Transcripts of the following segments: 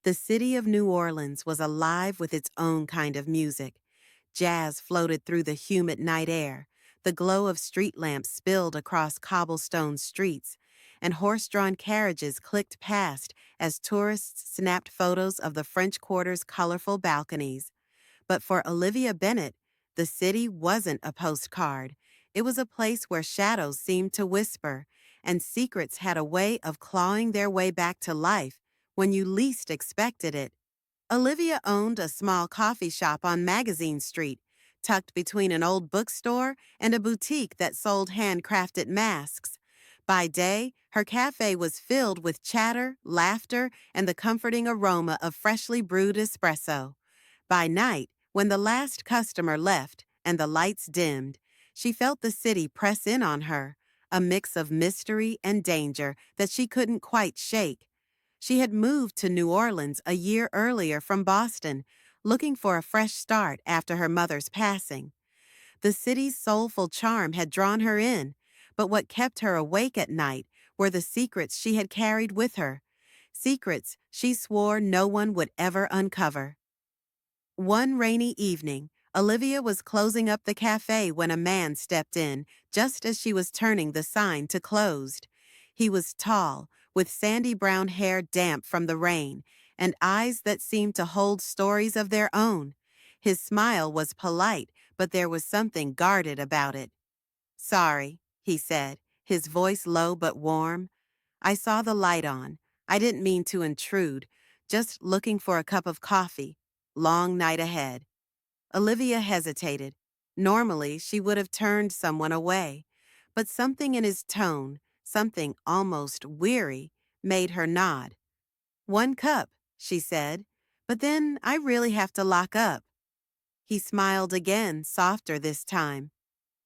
The city of New Orleans was alive with its own kind of music. Jazz floated through the humid night air. The glow of street lamps spilled across cobblestone streets, and horse-drawn carriages clicked past as tourists snapped photos of the French Quarter's colorful balconies. But for Olivia Bennett, the city wasn't a postcard. It was a place where shadows seemed to whisper, and secrets had a way of clawing their way back to life when you least expected it. Olivia owned a small coffee shop on Magazine Street, tucked between an old bookstore and a boutique that sold handcrafted masks. By day, her cafe was filled with chatter, laughter, and the comforting aroma of freshly brewed espresso. By night, when the last customer left and the lights dimmed, she felt the city press in on her, a mix of mystery and danger that she couldn't quite shake. She had moved to New Orleans a year earlier from Boston, looking for a fresh start after her mother's passing. The city's soulful charm had drawn her in, but what kept her awake at night were the secrets she had carried with her, secrets she swore no one would ever uncover. One rainy evening, Olivia was closing up the cafe when a man stepped in just as she was turning the sign to closed. He was tall, with sandy brown hair damp from the rain, and eyes that seemed to hold stories of their own. His smile was polite, but there was something guarded about it. "Sorry," he said, his voice low but warm. "I saw the light on. I didn't mean to intrude, just looking for a cup of coffee. Long night ahead." Olivia hesitated. Normally, she would have turned someone away, but something in his tone, something almost weary, made her nod. "One cup," she said, "but then I really have to lock up." He smiled again, softer this time.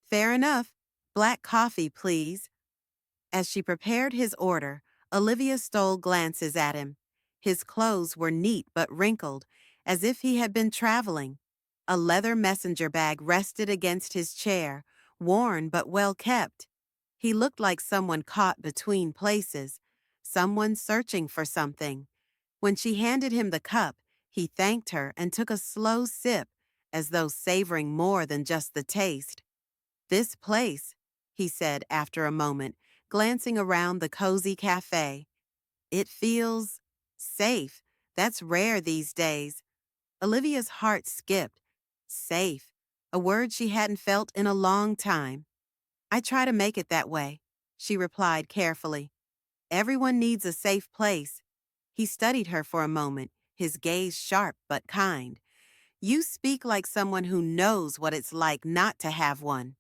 "Fair enough. Black coffee, please." As she prepared his order, Olivia stole glances at him. His clothes were neat but wrinkled, as if he had been traveling. A leather messenger bag rested against his chair, worn but well kept. He looked like someone caught between places, someone searching for something. When she handed him the cup, he thanked her and took a slow sip, as though savoring more than just the taste. "This place," he said after a moment, glancing around the cozy cafe. "It feels safe. That's rare these days." Olivia's heart skipped. Safe, a word she hadn't felt in a long time. "I try to make it that way," she replied carefully. "Everyone needs a safe place." He studied her for a moment, his gaze sharp but kind. "You speak like someone who knows what it's like not to have one."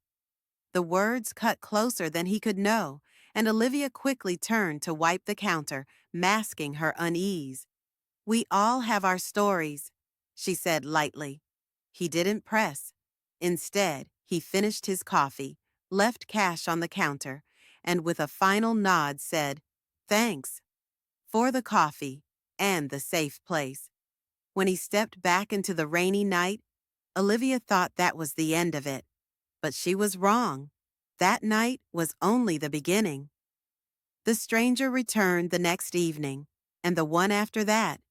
The words cut closer than he could know, and Olivia quickly turned to wipe the counter, masking her unease. "We all have our stories," she said lightly. He didn't press. Instead, he finished his coffee, left cash on the counter, and with a final nod said, "Thanks for the coffee and the safe place." When he stepped back into the rainy night, Olivia thought that was the end of it. But she was wrong. That night was only the beginning. The stranger returned the next evening, and the one after that.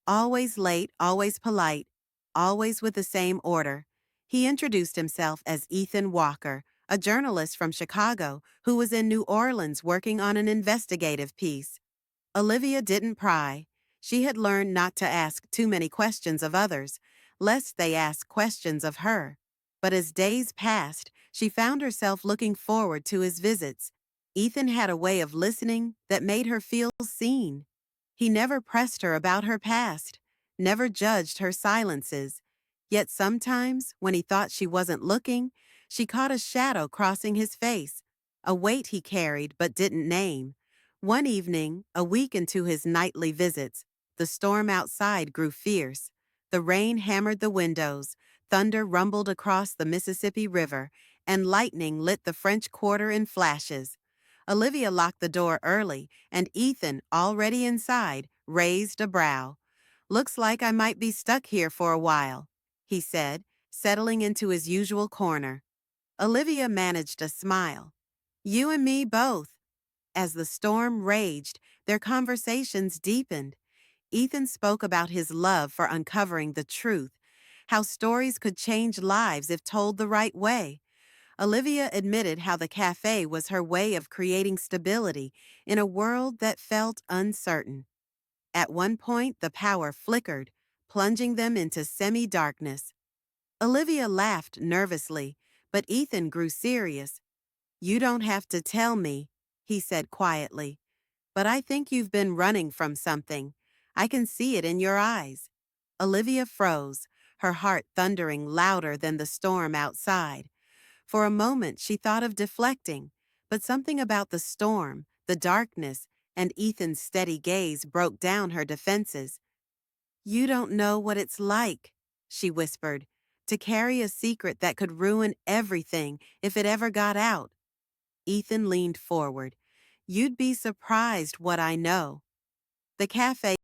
Always late, always polite, always with the same order. He introduced himself as Ethan Walker, a journalist from Chicago who was in New Orleans working on an investigative piece. Olivia didn't pry. She had learned not to ask too many questions of others, lest they ask questions of her. But as days passed, she found herself looking forward to his visits. Ethan had a way of listening that made her feel seen. He never pressed her about her past, never judged her silences. Yet sometimes, when he thought she wasn't looking, she caught a shadow crossing his face, a weight he carried but didn't name. One evening, a week into his nightly visits, the storm outside grew fierce. The rain hammered the windows, thunder rumbled across the Mississippi River, and lightning lit the French Quarter in flashes. Olivia locked the door early, and Ethan, already inside, raised a brow. "Looks like I might be stuck here for a while," he said, settling into his usual corner. Olivia managed a smile. "You and me both." As the storm raged, their conversations deepened. Ethan spoke about his love for uncovering the truth, how stories could change lives if told the right way. Olivia admitted how the cafe was her way of creating stability in a world that felt uncertain. At one point, the power flickered, plunging them into semi-darkness. Olivia laughed nervously, but Ethan grew serious. "You don't have to tell me," he said quietly. "But I think you've been running from something. I can see it in your eyes." Olivia froze, her heart thundering louder than the storm outside. For a moment she thought of deflecting, but something about the storm, the darkness, and Ethan's steady gaze broke down her defenses. "You don't know what it's like," she whispered, "to carry a secret that could ruin everything if it ever got out." Ethan leaned forward. "You'd be surprised what I know." The cafe